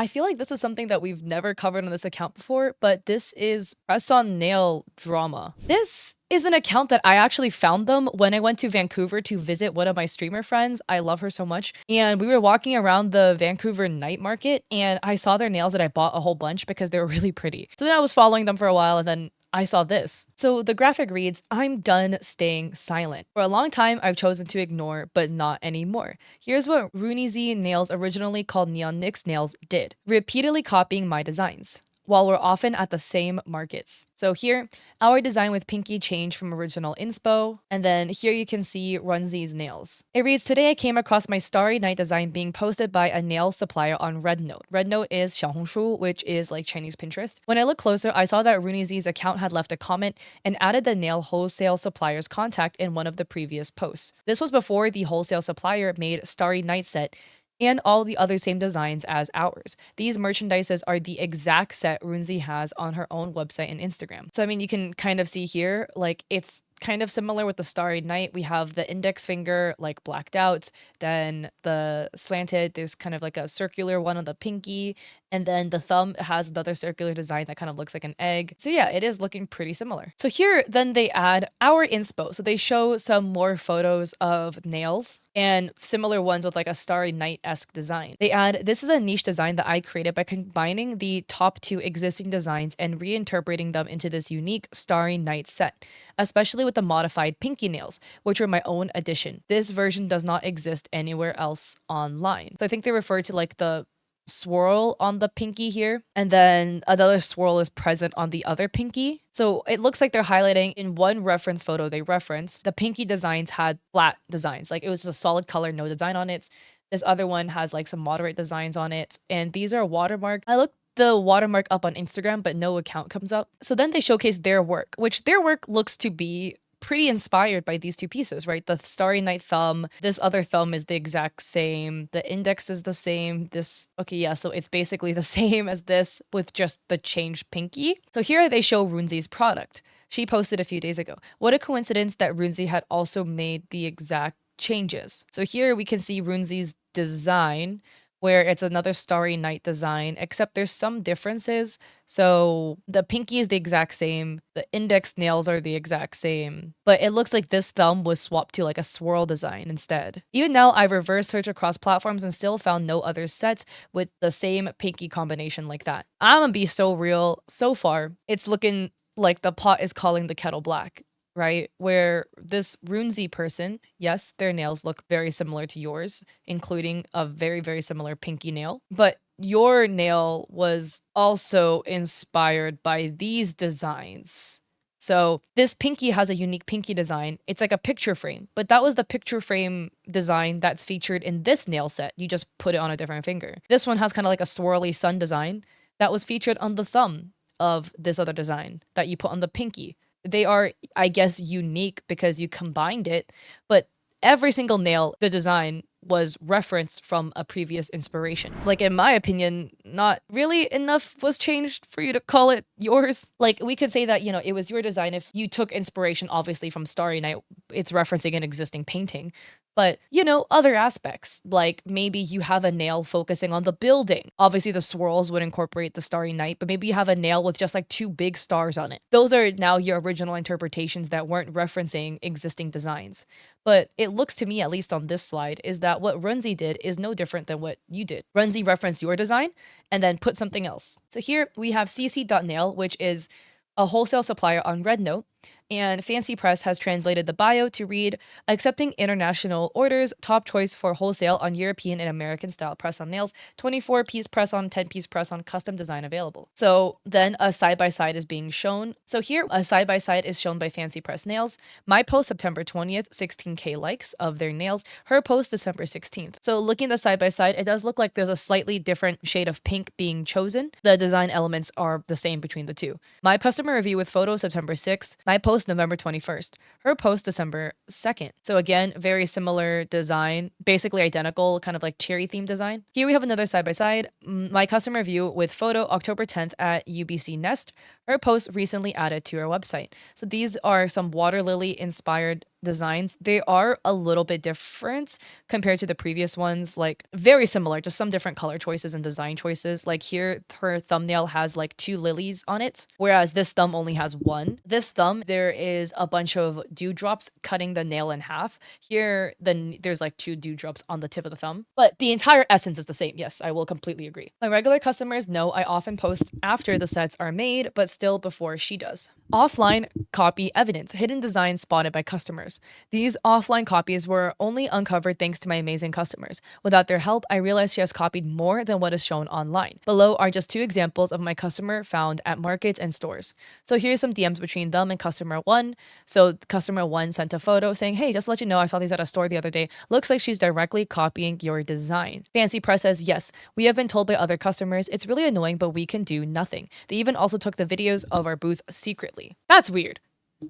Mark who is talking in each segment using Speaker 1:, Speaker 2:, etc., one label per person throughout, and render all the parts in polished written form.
Speaker 1: I feel like this is something that we've never covered on this account before, but this is press-on nail drama. This is an account that I actually found them when I went to Vancouver to visit one of my streamer friends. I love her so much. And we were walking around the Vancouver night market and I saw their nails that I bought a whole bunch because they were really pretty. So then I was following them for a while and then I saw this. So the graphic reads, "I'm done staying silent. For a long time, I've chosen to ignore, but not anymore. Here's what Rooney Z Nails, originally called Neon Nyx Nails, did, repeatedly copying my designs, while we're often at the same markets." So here, our design with Pinky changed from original inspo, and then here you can see Runzi's nails. It reads, "Today I came across my Starry Night design being posted by a nail supplier on Rednote." Rednote is Xiaohongshu, which is like Chinese Pinterest. When I looked closer, I saw that Rooney Z's account had left a comment and added the nail wholesale supplier's contact in one of the previous posts. This was before the wholesale supplier made Starry Night set and all the other same designs as ours. These merchandises are the exact set Runzi has on her own website and Instagram. So I mean, you can kind of see here, like it's kind of similar with the Starry Night. We have the index finger like blacked out, then the slanted, there's kind of like a circular one on the pinky, and then the thumb has another circular design that kind of looks like an egg. So yeah, it is looking pretty similar. So here, then they add our inspo. So they show some more photos of nails and similar ones with like a Starry Night-esque design. They add, "This is a niche design that I created by combining the top two existing designs and reinterpreting them into this unique Starry Night set, especially with the modified pinky nails, which were my own addition. This version does not exist anywhere else online." So I think they refer to like the swirl on the pinky here, and then another swirl is present on the other pinky. So it looks like they're highlighting in one reference photo they referenced, the pinky designs had flat designs, like it was just a solid color, no design on it. This other one has like some moderate designs on it, and these are watermarked. I looked the watermark up on Instagram, but no account comes up. So then they showcase their work, which their work looks to be pretty inspired by these two pieces, right? The Starry Night thumb, this other thumb is the exact same. The index is the same. This, okay, yeah, so it's basically the same as this with just the changed pinky. So here they show Runzi's product. She posted a few days ago. What a coincidence that Runzi had also made the exact changes. So here we can see Runzi's design, where it's another Starry Night design, except there's some differences. So the pinky is the exact same, the index nails are the exact same, but it looks like this thumb was swapped to like a swirl design instead. Even now, I reverse search across platforms and still found no other sets with the same pinky combination like that. I'm gonna be so real, so far, it's looking like the pot is calling the kettle black, right? Where this Runzi person, yes, their nails look very similar to yours, including a very, very similar pinky nail. But your nail was also inspired by these designs. So this pinky has a unique pinky design. It's like a picture frame, but that was the picture frame design that's featured in this nail set. You just put it on a different finger. This one has kind of like a swirly sun design that was featured on the thumb of this other design that you put on the pinky. They are, I guess, unique because you combined it, but every single nail, the design was referenced from a previous inspiration. Like, in my opinion, not really enough was changed for you to call it yours. Like, we could say that, you know, it was your design if you took inspiration, obviously, from Starry Night. It's referencing an existing painting. But, you know, other aspects, like maybe you have a nail focusing on the building. Obviously, the swirls would incorporate the Starry Night, but maybe you have a nail with just like two big stars on it. Those are now your original interpretations that weren't referencing existing designs. But it looks to me, at least on this slide, is that what Runzi did is no different than what you did. Runzi referenced your design and then put something else. So here we have cc.nail, which is a wholesale supplier on Rednote. And Fancy Press has translated the bio to read, "Accepting international orders, top choice for wholesale on European and American style press-on nails, 24-piece press-on, 10-piece press-on, custom design available." So then a side-by-side is being shown. So here, a side-by-side is shown by Fancy Press Nails. My post, September 20th, 16K likes of their nails. Her post, December 16th. So looking at the side-by-side, it does look like there's a slightly different shade of pink being chosen. The design elements are the same between the two. My customer review with photo, September 6th. My post, November 21st. Her post, December 2nd. So again, very similar design, basically identical, kind of like cherry theme design. Here we have another side by side. My customer review with photo, October 10th at UBC Nest. Her post recently added to her website. So these are some water lily inspired designs. They are a little bit different compared to the previous ones, like very similar, just some different color choices and design choices. Like here, her thumbnail has like 2 lilies on it, whereas this thumb only has 1. This thumb, there is a bunch of dewdrops cutting the nail in half. Here, then there's like 2 dewdrops on the tip of the thumb, but the entire essence is the same. Yes, I will completely agree. My regular customers know I often post after the sets are made, but still before she does. Offline copy evidence, hidden designs spotted by customers. These offline copies were only uncovered thanks to my amazing customers. Without their help, I realized she has copied more than what is shown online. Below are just 2 examples of my customer found at markets and stores. So here's some DMs between them and customer 1. So customer 1 sent a photo saying, "Hey, just to let you know, I saw these at a store the other day. Looks like she's directly copying your design." Fancy Press says, "Yes, we have been told by other customers. It's really annoying, but we can do nothing. They even also took the videos of our booth secretly." That's weird.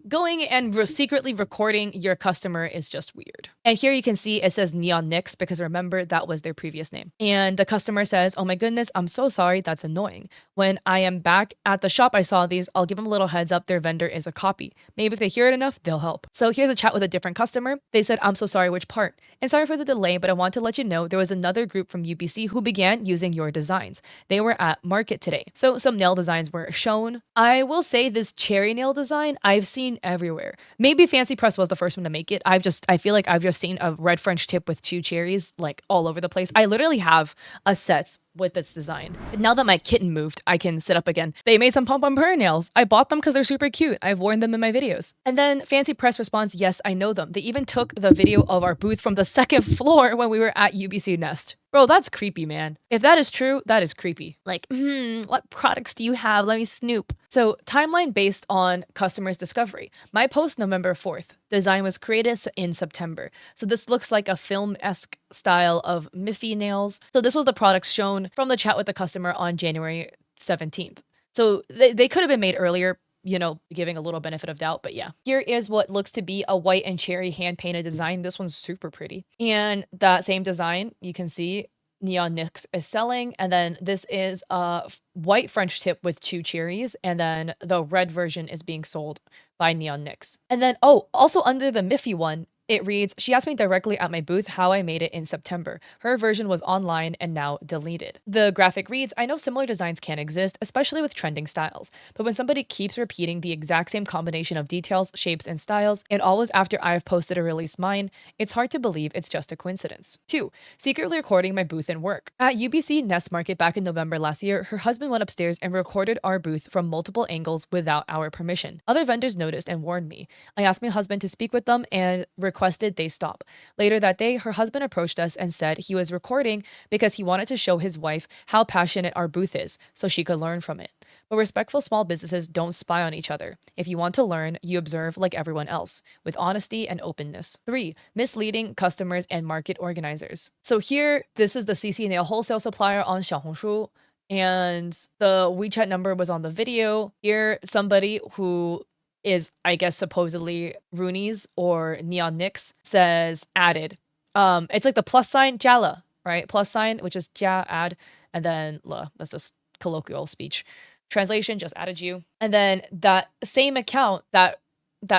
Speaker 1: Going and secretly recording your customer is just weird. And here you can see it says Neon Nix because remember that was their previous name. And the customer says, "Oh my goodness, I'm so sorry, that's annoying. When I am back at the shop I saw these, I'll give them a little heads up their vendor is a copy. Maybe if they hear it enough, they'll help." So here's a chat with a different customer. They said, "I'm so sorry, which part? And sorry for the delay, but I want to let you know there was another group from UBC who began using your designs. They were at market today." So some nail designs were shown. I will say this cherry nail design I've seen everywhere. Maybe Fancy Press was the first one to make it. I feel like I've just seen a red French tip with 2 cherries like all over the place. I literally have a set with this design. Now that my kitten moved, I can sit up again. They made some pom-pom prayer nails. I bought them because they're super cute. I've worn them in my videos. And then Fancy Press responds, "Yes, I know them. They even took the video of our booth from the 2nd floor when we were at UBC Nest." Bro, that's creepy, man. If that is true, that is creepy. Like, what products do you have? Let me snoop. So, timeline based on customers' discovery. My post November 4th. Design was created in September. So this looks like a film-esque style of Miffy nails. So this was the products shown from the chat with the customer on January 17th. So they could have been made earlier, you know, giving a little benefit of doubt, but yeah. Here is what looks to be a white and cherry hand-painted design. This one's super pretty. And that same design, you can see Neon Nix is selling, and then this is a white French tip with 2 cherries, and then the red version is being sold by Neon Nix. And then, oh, also under the Miffy one, it reads, "She asked me directly at my booth how I made it in September. Her version was online and now deleted." The graphic reads, "I know similar designs can exist, especially with trending styles. But when somebody keeps repeating the exact same combination of details, shapes, and styles, and always after I've posted or released mine, it's hard to believe it's just a coincidence." 2. Secretly recording my booth and work. At UBC Nest Market back in November last year, her husband went upstairs and recorded our booth from multiple angles without our permission. Other vendors noticed and warned me. I asked my husband to speak with them and requested they stop. Later that day, her husband approached us and said he was recording because he wanted to show his wife how passionate our booth is so she could learn from it. But respectful small businesses don't spy on each other. If you want to learn, you observe like everyone else, with honesty and openness. 3. Misleading customers and market organizers. So here, this is the CC Nail wholesale supplier on Xiaohongshu, and the WeChat number was on the video. Here, somebody who is, I guess, supposedly Rooney's or Neon Nix says added. It's like the plus sign Jala, right? Plus sign, which is Jia add, and then la. That's just colloquial speech. Translation, just added you. And then that same account, that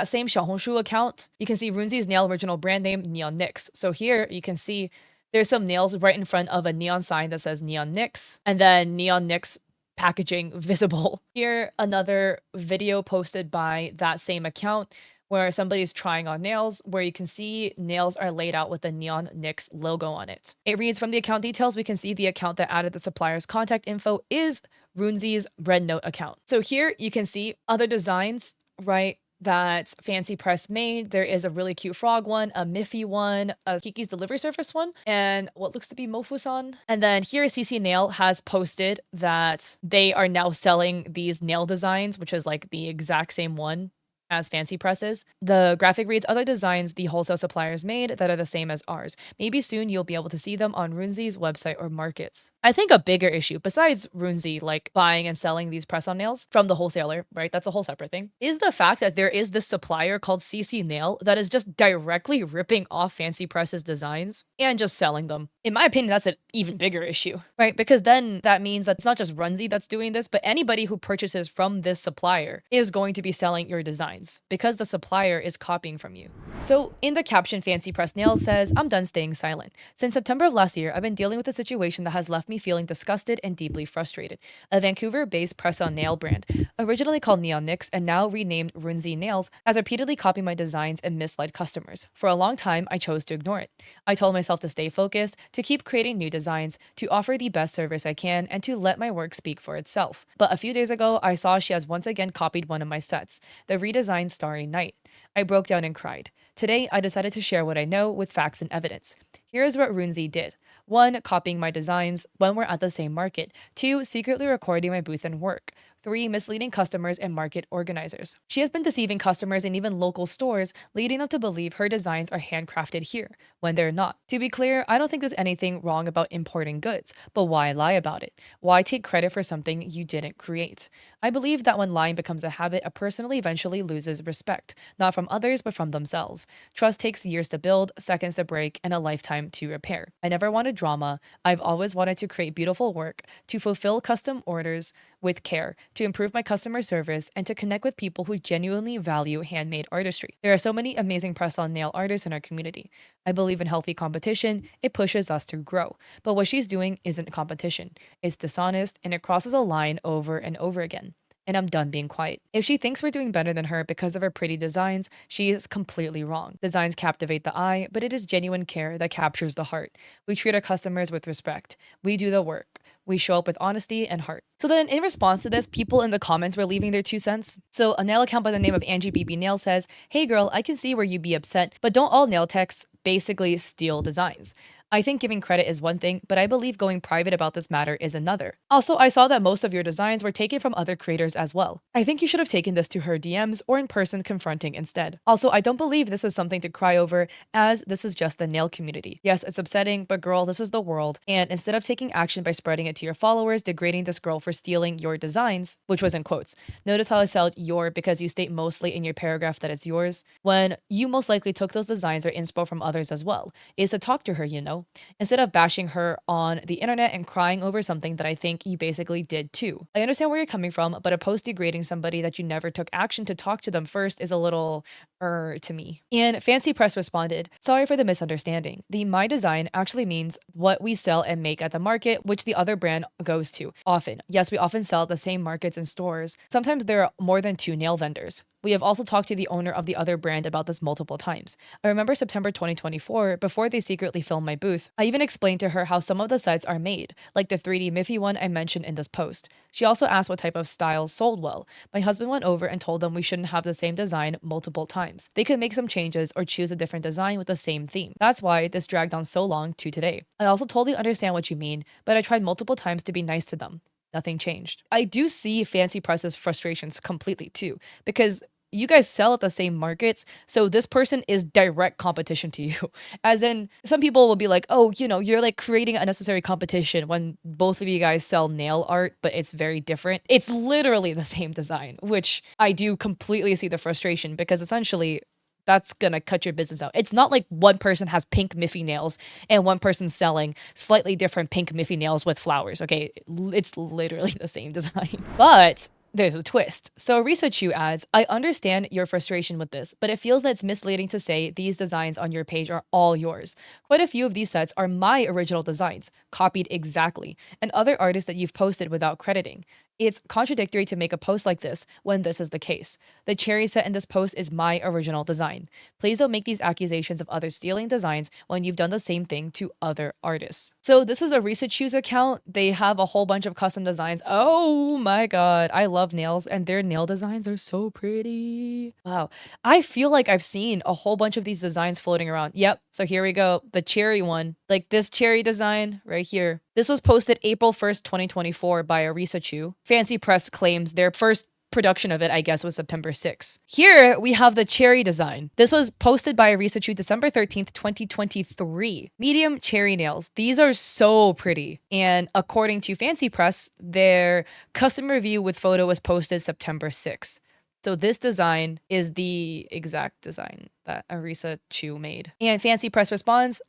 Speaker 1: same Xiaohongshu account, you can see Runzi's nail original brand name, Neon Nix. So here you can see there's some nails right in front of a neon sign that says Neon Nix, and then Neon Nix packaging visible. Here, another video posted by that same account where somebody's trying on nails, where you can see nails are laid out with the Neon Nix logo on it. It reads, "From the account details, we can see the account that added the supplier's contact info is Runzi's Red Note account." So here you can see other designs, right, that Fancy Press made. There is a really cute frog one, a Miffy one, a Kiki's Delivery Service one, and what looks to be Mofusan. And then here CC Nail has posted that they are now selling these nail designs, which is like the exact same one as Fancy Presses. The graphic reads other designs the wholesale suppliers made that are the same as ours. Maybe soon you'll be able to see them on Runzi's website or markets. I think a bigger issue, besides Runzi like buying and selling these press-on nails from the wholesaler, right? That's a whole separate thing, is the fact that there is this supplier called CC Nail that is just directly ripping off Fancy Press's designs and just selling them. In my opinion, that's an even bigger issue, right? Because then that means that it's not just Runzi that's doing this, but anybody who purchases from this supplier is going to be selling your designs because the supplier is copying from you. So in the caption, Fancy Press Nails says, "I'm done staying silent. Since September of last year, I've been dealing with a situation that has left me feeling disgusted and deeply frustrated. A Vancouver-based press-on nail brand, originally called Neon Nix and now renamed Runzi Nails, has repeatedly copied my designs and misled customers. For a long time, I chose to ignore it. I told myself to stay focused, to keep creating new designs, to offer the best service I can, and to let my work speak for itself. But a few days ago, I saw she has once again copied one of my sets, the redesigned Starry Night. I broke down and cried. Today, I decided to share what I know with facts and evidence. Here's what Runzi did. 1. Copying my designs when we're at the same market. 2. Secretly recording my booth and work. 3. Misleading customers and market organizers. She has been deceiving customers and even local stores, leading them to believe her designs are handcrafted here, when they're not. To be clear, I don't think there's anything wrong about importing goods, but why lie about it? Why take credit for something you didn't create? I believe that when lying becomes a habit, a person eventually loses respect, not from others, but from themselves. Trust takes years to build, seconds to break, and a lifetime to repair. I never wanted drama. I've always wanted to create beautiful work, to fulfill custom orders with care, to improve my customer service, and to connect with people who genuinely value handmade artistry. There are so many amazing press-on nail artists in our community. I believe in healthy competition. It pushes us to grow. But what she's doing isn't competition. It's dishonest, and it crosses a line over and over again. And I'm done being quiet. If she thinks we're doing better than her because of her pretty designs, she is completely wrong. Designs captivate the eye, but it is genuine care that captures the heart. We treat our customers with respect. We do the work. We show up with honesty and heart. So then in response to this, people in the comments were leaving their 2 cents. So a nail account by the name of Angie BB Nail says, "Hey girl, I can see where you'd be upset, but don't all nail techs basically steal designs? I think giving credit is one thing, but I believe going private about this matter is another. Also, I saw that most of your designs were taken from other creators as well. I think you should have taken this to her DMs or in person confronting instead. Also, I don't believe this is something to cry over, as this is just the nail community. Yes, it's upsetting, but girl, this is the world. And instead of taking action by spreading it to your followers, degrading this girl for stealing your designs," which was in quotes. Notice how I said your because you state mostly in your paragraph that it's yours, when you most likely took those designs or inspo from others as well, is to talk to her, you know, instead of bashing her on the internet and crying over something that I think you basically did too. I understand where you're coming from, but a post degrading somebody that you never took action to talk to them first is a little to me. And Fancy Press responded, "Sorry for the misunderstanding. The my design actually means what we sell and make at the market, which the other brand goes to. Often. Yes, we often sell at the same markets and stores. Sometimes there are more than 2 nail vendors. We have also talked to the owner of the other brand about this multiple times. I remember September 2024, before they secretly filmed my booth, I even explained to her how some of the sets are made, like the 3D Miffy one I mentioned in this post. She also asked what type of styles sold well. My husband went over and told them we shouldn't have the same design multiple times. They could make some changes or choose a different design with the same theme. That's why this dragged on so long to today. I also totally understand what you mean, but I tried multiple times to be nice to them. Nothing changed." I do see Fancy Press's frustrations completely too, because you guys sell at the same markets, so this person is direct competition to you. As in, some people will be like, "Oh, you know, you're like creating unnecessary competition when both of you guys sell nail art, but it's very different." It's literally the same design, which I do completely see the frustration, because essentially that's gonna cut your business out. It's not like one person has pink Miffy nails and one person's selling slightly different pink Miffy nails with flowers, okay? It's literally the same design. But there's a twist. So Researchu adds, "I understand your frustration with this, but it feels that it's misleading to say these designs on your page are all yours. Quite a few of these sets are my original designs, copied exactly, and other artists that you've posted without crediting. It's contradictory to make a post like this when this is the case. The cherry set in this post is my original design. Please don't make these accusations of others stealing designs when you've done the same thing to other artists." So this is a Researchu's account. They have a whole bunch of custom designs. Oh my god, I love nails, and their nail designs are so pretty. Wow. I feel like I've seen a whole bunch of these designs floating around. Yep, so here we go. The cherry one. Like this cherry design right here. This was posted April 1st, 2024 by a Researchu. Fancy Press claims their first production of it, I guess, was September 6th. Here we have the cherry design. This was posted by Arisa Chu December 13th, 2023. Medium cherry nails. These are so pretty. And according to Fancy Press, their custom review with photo was posted September 6th. So this design is the exact design that Arisa Chu made. And Fancy Press responds,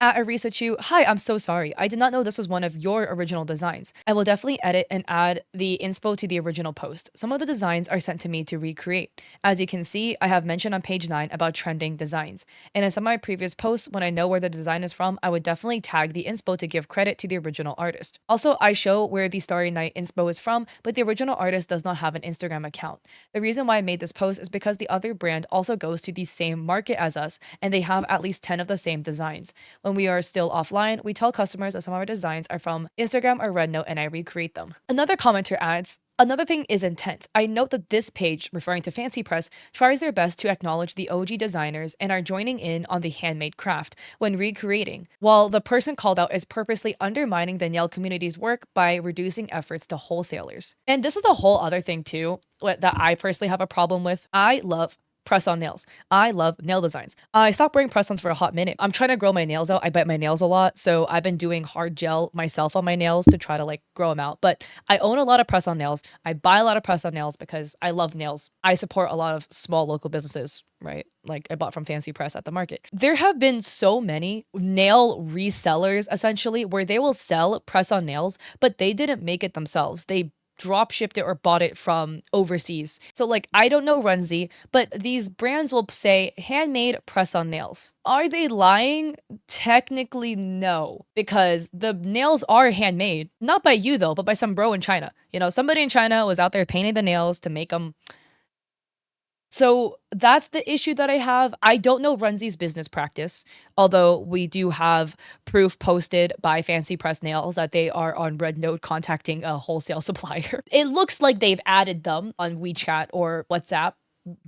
Speaker 1: at Arisa Chu, hi, I'm so sorry. I did not know this was one of your original designs. I will definitely edit and add the inspo to the original post. Some of the designs are sent to me to recreate. As you can see, I have mentioned on page 9 about trending designs. And in some of my previous posts, when I know where the design is from, I would definitely tag the inspo to give credit to the original artist. Also, I show where the Starry Night inspo is from, but the original artist does not have an Instagram account. The reason why I made this post is because the other brand also goes to the same market as us, and they have at least 10 of the same designs. When we are still offline, we tell customers that some of our designs are from Instagram or Rednote and I recreate them. Another commenter adds, another thing is intent. I note that this page, referring to Fancy Press, tries their best to acknowledge the OG designers and are joining in on the handmade craft when recreating, while the person called out is purposely undermining the nail community's work by reducing efforts to wholesalers. And this is a whole other thing too, that I personally have a problem with. I love press-on nails. I love nail designs. I stopped wearing press-ons for a hot minute. I'm trying to grow my nails out. I bite my nails a lot, so I've been doing hard gel myself on my nails to try to like grow them out. But I own a lot of press-on nails. I buy a lot of press-on nails because I love nails. I support a lot of small local businesses, right? Like I bought from Fancy Press at the market. There have been so many nail resellers essentially where they will sell press-on nails, but they didn't make it themselves. They drop shipped it or bought it from overseas. So like, I don't know Runzi, but these brands will say handmade press-on nails. Are they lying? Technically, no, because the nails are handmade. Not by you though, but by some bro in China. You know, somebody in China was out there painting the nails to make them. So that's the issue that I have. I don't know Runzi's business practice, although we do have proof posted by Fancy Press Nails that they are on Rednote contacting a wholesale supplier. It looks like they've added them on WeChat or WhatsApp.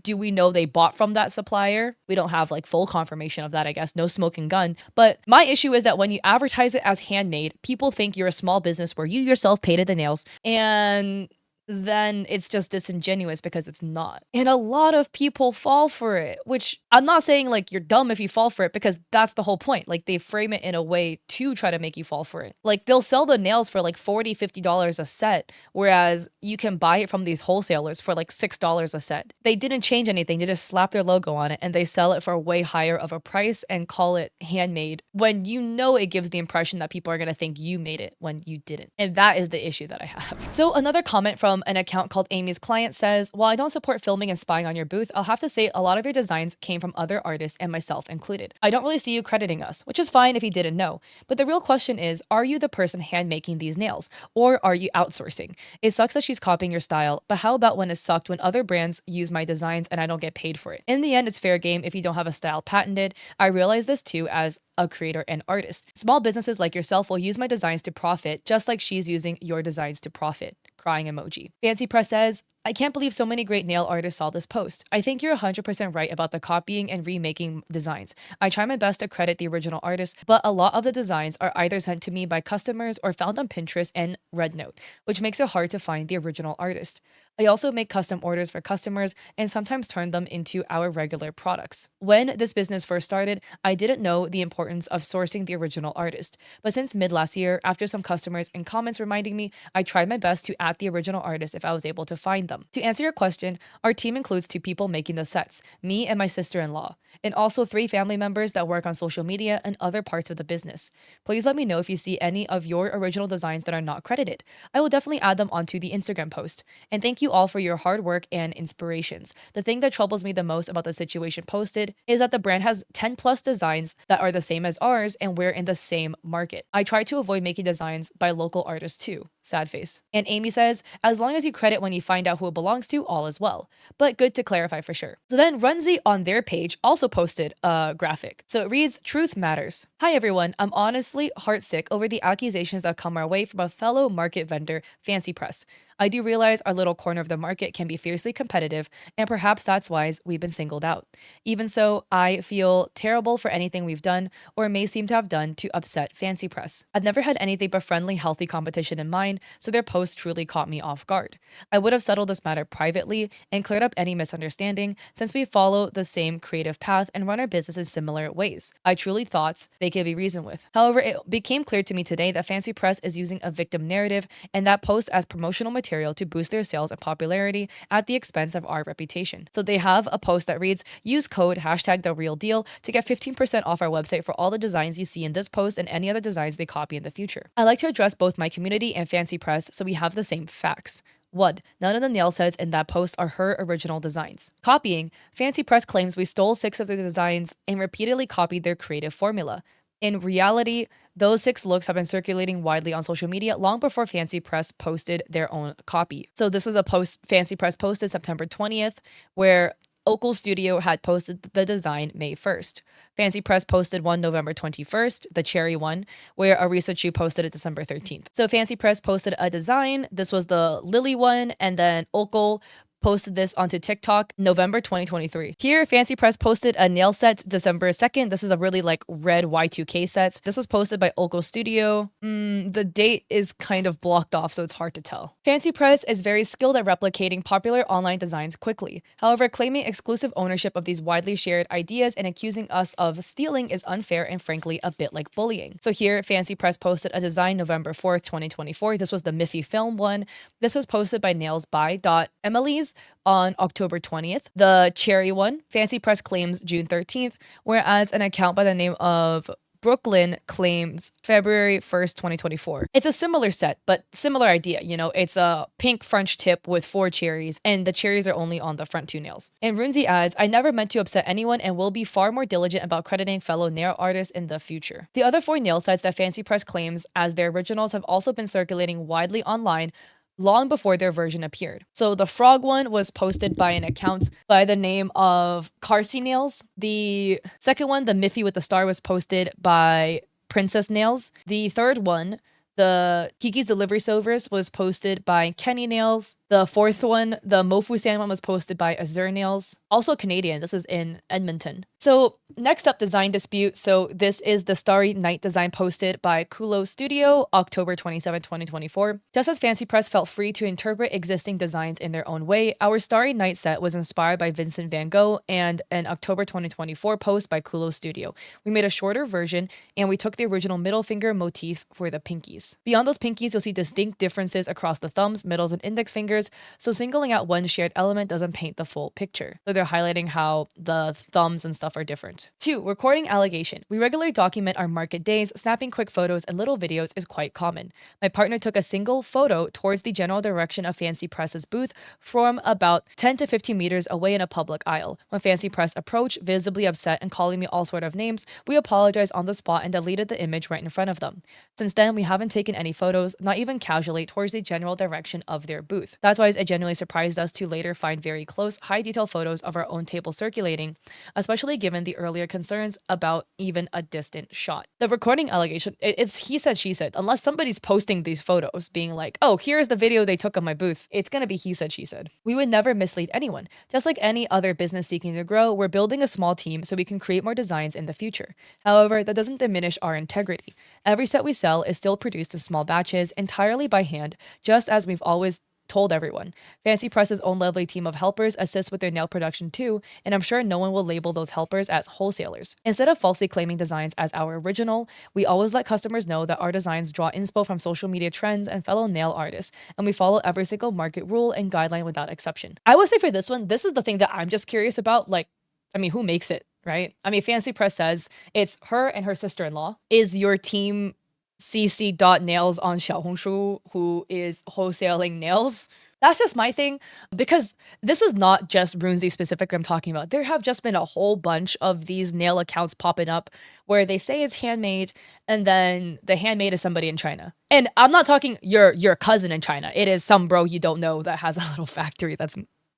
Speaker 1: Do we know they bought from that supplier? We don't have like full confirmation of that, I guess. No smoking gun. But my issue is that when you advertise it as handmade, people think you're a small business where you yourself painted the nails, and then it's just disingenuous because it's not. And a lot of people fall for it, which I'm not saying like you're dumb if you fall for it, because that's the whole point. Like they frame it in a way to try to make you fall for it. Like they'll sell the nails for like $40, $50 a set, whereas you can buy it from these wholesalers for like $6 a set. They didn't change anything. They just slap their logo on it and they sell it for way higher of a price and call it handmade when you know it gives the impression that people are going to think you made it when you didn't. And that is the issue that I have. So another comment from an account called Amy's Client says, while I don't support filming and spying on your booth, I'll have to say a lot of your designs came from other artists and myself included. I don't really see you crediting us, which is fine if you didn't know. But the real question is, are you the person hand making these nails? Or are you outsourcing? It sucks that she's copying your style, but how about when it sucked when other brands use my designs and I don't get paid for it? In the end, it's fair game if you don't have a style patented. I realize this too as a creator and artist. Small businesses like yourself will use my designs to profit, just like she's using your designs to profit. Crying emoji. Fancy Press says, I can't believe so many great nail artists saw this post. I think you're 100% right about the copying and remaking designs. I try my best to credit the original artist, but a lot of the designs are either sent to me by customers or found on Pinterest and Rednote, which makes it hard to find the original artist. I also make custom orders for customers and sometimes turn them into our regular products. When this business first started, I didn't know the importance of sourcing the original artist. But since mid last year, after some customers and comments reminding me, I tried my best to add the original artist if I was able to find them. To answer your question, our team includes 2 people making the sets, me and my sister-in-law, and also 3 family members that work on social media and other parts of the business. Please let me know if you see any of your original designs that are not credited. I will definitely add them onto the Instagram post. And thank you all for your hard work and inspirations. The thing that troubles me the most about the situation posted is that the brand has 10 plus designs that are the same as ours and we're in the same market. I try to avoid making designs by local artists too. Sad face. And Amy says, as long as you credit when you find out who it belongs to, all is well. But good to clarify for sure. So then Runzi on their page also posted a graphic. So it reads, Truth Matters. Hi everyone, I'm honestly heartsick over the accusations that come our way from a fellow market vendor, Fancy Press. I do realize our little corner of the market can be fiercely competitive, and perhaps that's why we've been singled out. Even so, I feel terrible for anything we've done or may seem to have done to upset Fancy Press. I've never had anything but friendly, healthy competition in mind, so their post truly caught me off guard. I would have settled this matter privately and cleared up any misunderstanding since we follow the same creative path and run our business in similar ways. I truly thought they could be reasoned with. However, it became clear to me today that Fancy Press is using a victim narrative and that post as promotional material to boost their sales and popularity at the expense of our reputation. So they have a post that reads, use code #TheRealDeal to get 15% off our website for all the designs you see in this post and any other designs they copy in the future. I like to address both my community and Fancy Press so we have the same facts. 1. None of the nail sets in that post are her original designs. Copying, Fancy Press claims we stole 6 of their designs and repeatedly copied their creative formula. In reality, those 6 looks have been circulating widely on social media long before Fancy Press posted their own copy. So this is a post Fancy Press posted September 20th, where Ocal Studio had posted the design May 1st. Fancy Press posted one November 21st, the cherry one, where Arisa Chu posted it December 13th. So Fancy Press posted a design. This was the lily one, and then Ocal posted this onto TikTok November 2023. Here, Fancy Press posted a nail set December 2nd. This is a really like red Y2K set. This was posted by Ocal Studio. The date is kind of blocked off, so it's hard to tell. Fancy Press is very skilled at replicating popular online designs quickly. However, claiming exclusive ownership of these widely shared ideas and accusing us of stealing is unfair and frankly a bit like bullying. So here, Fancy Press posted a design November 4th, 2024. This was the Miffy film one. This was posted by nailsby.emily's on October 20th. The cherry one, Fancy Press claims June 13th, whereas an account by the name of Brooklyn claims February 1st, 2024. It's a similar set, but similar idea. You know, it's a pink French tip with 4 cherries, and the cherries are only on the front 2 nails. And Runzi adds, I never meant to upset anyone and will be far more diligent about crediting fellow nail artists in the future. The other 4 nail sets that Fancy Press claims as their originals have also been circulating widely online long before their version appeared. So the frog one was posted by an account by the name of Carsey Nails. The second one, the Miffy with the star, was posted by Princess Nails. The third one, the Kiki's Delivery Service, was posted by Kenny Nails. The fourth one, the Mofu-san one, was posted by Azure Nails. Also Canadian. This is in Edmonton. So next up, design dispute. So this is the Starry Night design posted by Kulo Studio, October 27, 2024. Just as Fancy Press felt free to interpret existing designs in their own way, our Starry Night set was inspired by Vincent van Gogh and an October 2024 post by Kulo Studio. We made a shorter version and we took the original middle finger motif for the pinkies. Beyond those pinkies, you'll see distinct differences across the thumbs, middles, and index fingers, so singling out one shared element doesn't paint the full picture. So they're highlighting how the thumbs and stuff are different. 2. Recording allegation. We regularly document our market days. Snapping quick photos and little videos is quite common. My partner took a single photo towards the general direction of Fancy Press's booth from about 10 to 15 meters away in a public aisle. When Fancy Press approached, visibly upset and calling me all sort of names, we apologized on the spot and deleted the image right in front of them. Since then, we haven't taken any photos, not even casually, towards the general direction of their booth. That's why it genuinely surprised us to later find very close, high-detail photos of our own table circulating, especially given the earlier concerns about even a distant shot. The recording allegation, it's he said, she said. Unless somebody's posting these photos being like, oh, here's the video they took of my booth, it's gonna be he said, she said. We would never mislead anyone. Just like any other business seeking to grow, we're building a small team so we can create more designs in the future. However, that doesn't diminish our integrity. Every set we sell is still produced in small batches, entirely by hand, just as we've always told everyone. Fancy Press's own lovely team of helpers assists with their nail production too, and I'm sure no one will label those helpers as wholesalers. Instead of falsely claiming designs as our original, we always let customers know that our designs draw inspo from social media trends and fellow nail artists, and we follow every single market rule and guideline without exception. I would say for this one, this is the thing that I'm just curious about, like, I mean, who makes it, right? I mean, Fancy Press says it's her and her sister-in-law. Is your team cc.nails on Xiaohongshu who is wholesaling nails? That's just my thing, because this is not just Runzi specific I'm talking about. There have just been a whole bunch of these nail accounts popping up where they say it's handmade and then the handmade is somebody in China. And I'm not talking your cousin in China. It is some bro you don't know that has a little factory that's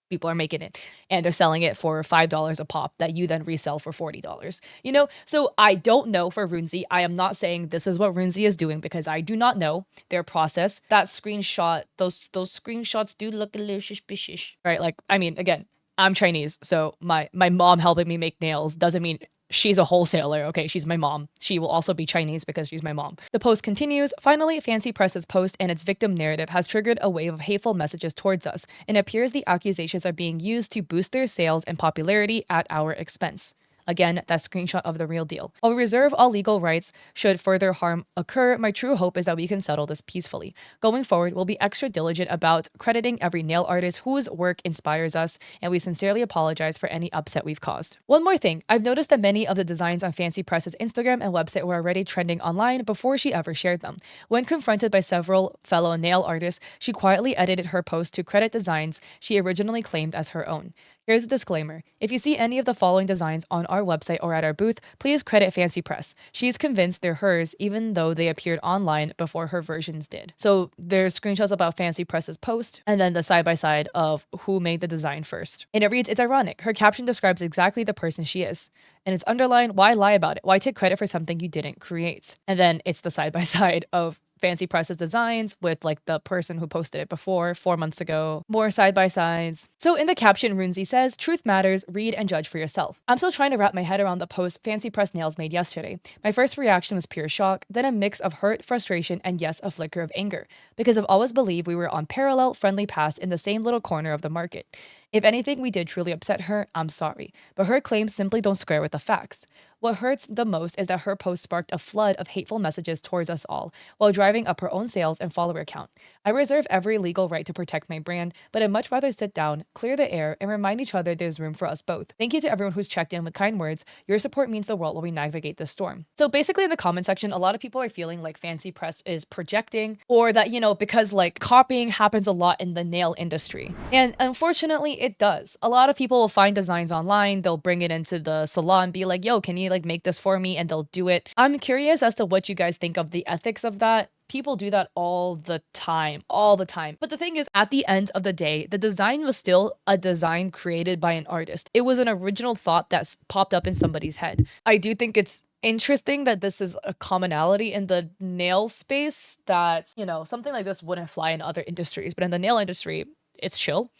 Speaker 1: people are making it and they're selling it for $5 a pop that you then resell for $40, you know? So I don't know for Runzi. I am not saying this is what Runzi is doing because I do not know their process. That screenshot, those screenshots do look a little suspicious, right? Like, I mean, again, I'm Chinese, so my mom helping me make nails doesn't mean she's a wholesaler. Okay, she's my mom. She will also be Chinese because she's my mom. The post continues. Finally, Fancy Press's post and its victim narrative has triggered a wave of hateful messages towards us, and it appears the accusations are being used to boost their sales and popularity at our expense. Again, that screenshot of the real deal. While we reserve all legal rights should further harm occur, my true hope is that we can settle this peacefully. Going forward, we'll be extra diligent about crediting every nail artist whose work inspires us, and we sincerely apologize for any upset we've caused. One more thing, I've noticed that many of the designs on Fancy Press's Instagram and website were already trending online before she ever shared them. When confronted by several fellow nail artists, she quietly edited her post to credit designs she originally claimed as her own. Here's a disclaimer. If you see any of the following designs on our website or at our booth, please credit Fancy Press. She's convinced they're hers even though they appeared online before her versions did. So there's screenshots about Fancy Press's post and then the side-by-side of who made the design first. And it reads, it's ironic. Her caption describes exactly the person she is. And it's underlined, why lie about it? Why take credit for something you didn't create? And then it's the side-by-side of Fancy Press's designs with like the person who posted it before 4 months ago, more side-by-sides. So in the caption, Runzi says, truth matters, read and judge for yourself. I'm still trying to wrap my head around the post Fancy Press Nails made yesterday. My first reaction was pure shock, then a mix of hurt, frustration, and yes, a flicker of anger, because I've always believed we were on parallel, friendly paths in the same little corner of the market. If anything we did truly upset her, I'm sorry, but her claims simply don't square with the facts. What hurts the most is that her post sparked a flood of hateful messages towards us all, while driving up her own sales and follower count. I reserve every legal right to protect my brand, but I'd much rather sit down, clear the air, and remind each other there's room for us both. Thank you to everyone who's checked in with kind words. Your support means the world while we navigate this storm. So basically in the comment section, a lot of people are feeling like Fancy Press is projecting, or that, you know, because like copying happens a lot in the nail industry. And unfortunately, it does. A lot of people will find designs online, they'll bring it into the salon, be like, yo, can you like make this for me? And they'll do it. I'm curious as to what you guys think of the ethics of that. People do that all the time. But the thing is, at the end of the day, the design was still a design created by an artist. It was an original thought that's popped up in somebody's head. I do think it's interesting that this is a commonality in the nail space that, you know, something like this wouldn't fly in other industries, but in the nail industry, it's chill.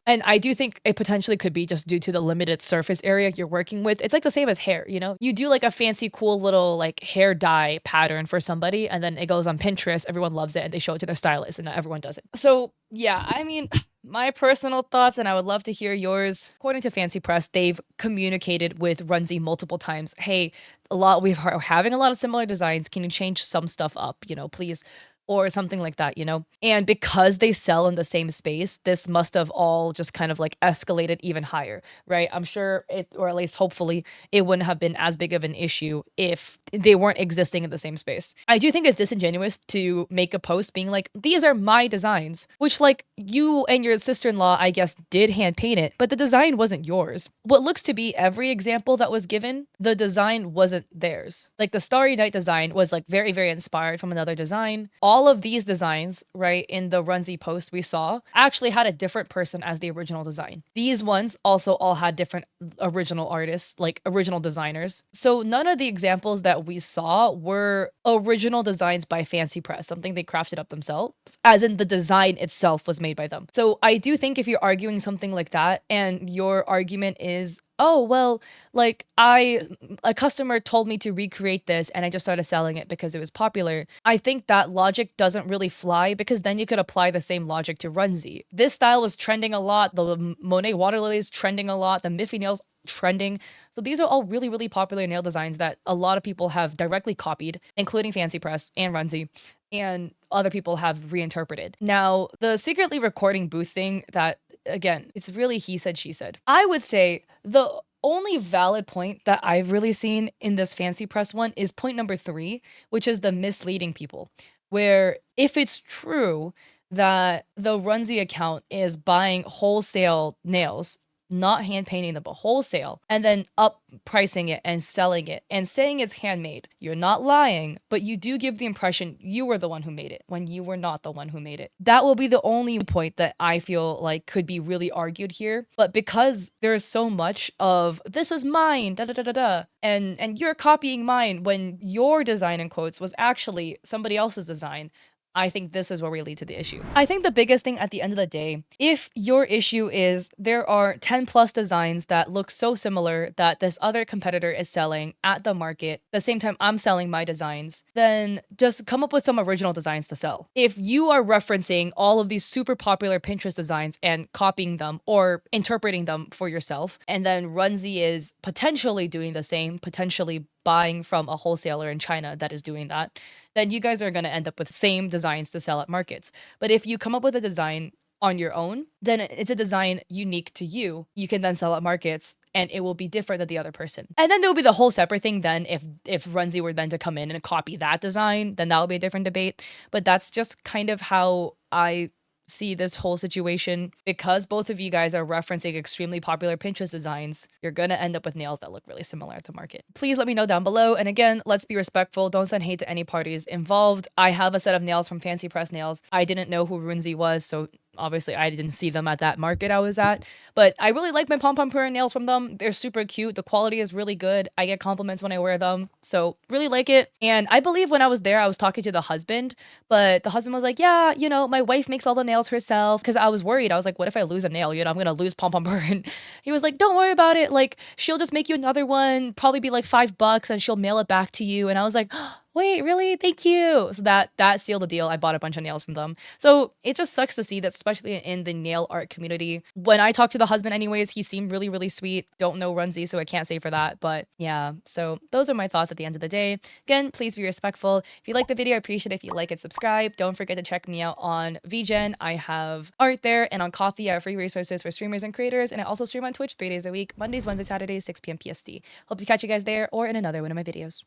Speaker 1: And I do think it potentially could be just due to the limited surface area you're working with. It's like the same as hair, you know? You do like a fancy, cool little like hair dye pattern for somebody, and then it goes on Pinterest, everyone loves it, and they show it to their stylist, and not everyone does it. So yeah, I mean, my personal thoughts, and I would love to hear yours. According to Fancy Press, they've communicated with Runzi multiple times. Hey, we're having a lot of similar designs. Can you change some stuff up, you know, please? Or something like that, you know? And because they sell in the same space, this must have all just kind of like escalated even higher, right? I'm sure it, or at least hopefully, it wouldn't have been as big of an issue if they weren't existing in the same space. I do think it's disingenuous to make a post being like, these are my designs, which like you and your sister-in-law, I guess, did hand paint it, but the design wasn't yours. What looks to be every example that was given, the design wasn't theirs. Like the Starry Night design was like very, very inspired from another design. All of these designs, right, in the Runzi post we saw, actually had a different person as the original design. These ones also all had different original artists, like original designers. So none of the examples that we saw were original designs by Fancy Press, something they crafted up themselves, as in the design itself was made by them. So I do think if you're arguing something like that and your argument is, oh, well, like a customer told me to recreate this and I just started selling it because it was popular. I think that logic doesn't really fly because then you could apply the same logic to Runzi. This style was trending a lot. The Monet Water Lilies trending a lot. The Miffy nails trending. So these are all really, really popular nail designs that a lot of people have directly copied, including Fancy Press and Runzi, and other people have reinterpreted. Now, the secretly recording booth thing, that again, it's really he said, she said. I would say the only valid point that I've really seen in this Fancy Press one is point number 3, which is the misleading people, where if it's true that the Runzi account is buying wholesale nails, not hand painting them, but wholesale, and then up pricing it and selling it and saying it's handmade. You're not lying, but you do give the impression you were the one who made it when you were not the one who made it. That will be the only point that I feel like could be really argued here. But because there is so much of this is mine, da da da da da, and you're copying mine when your design in quotes was actually somebody else's design, I think this is where we lead to the issue. I think the biggest thing at the end of the day, if your issue is there are 10 plus designs that look so similar that this other competitor is selling at the market, the same time I'm selling my designs, then just come up with some original designs to sell. If you are referencing all of these super popular Pinterest designs and copying them or interpreting them for yourself, and then Runzy is potentially doing the same, potentially buying from a wholesaler in China that is doing that, then you guys are going to end up with same designs to sell at markets. But if you come up with a design on your own, then it's a design unique to you. You can then sell at markets and it will be different than the other person. And then there'll be the whole separate thing then if Runzy were then to come in and copy that design, then that will be a different debate. But that's just kind of how I see this whole situation. Because both of you guys are referencing extremely popular Pinterest designs, you're gonna end up with nails that look really similar at the market. Please let me know down below. And again, let's be respectful. Don't send hate to any parties involved. I have a set of nails from Fancy Press Nails. I didn't know who Runzy was, so obviously I didn't see them at that market I was at, but I really like my pom pom purr nails from them. They're super cute. The quality is really good. I get compliments when I wear them, so really like it. And I believe when I was there, I was talking to the husband, but the husband was like, yeah, you know, my wife makes all the nails herself, because I was worried. I was like, what if I lose a nail? You know, I'm gonna lose pom pom purr. And he was like, don't worry about it. Like, she'll just make you another one, probably be like $5, and she'll mail it back to you. And I was like, wait, really? Thank you. So that sealed the deal. I bought a bunch of nails from them. So it just sucks to see that, especially in the nail art community. When I talked to the husband anyways, he seemed really, really sweet. Don't know Runzy, so I can't say for that. But yeah, so those are my thoughts at the end of the day. Again, please be respectful. If you like the video, I appreciate it if you like and subscribe. Don't forget to check me out on VGen. I have art there, and on Coffee, I have free resources for streamers and creators. And I also stream on Twitch 3 days a week, Mondays, Wednesdays, Saturdays, 6 p.m. PST. Hope to catch you guys there or in another one of my videos.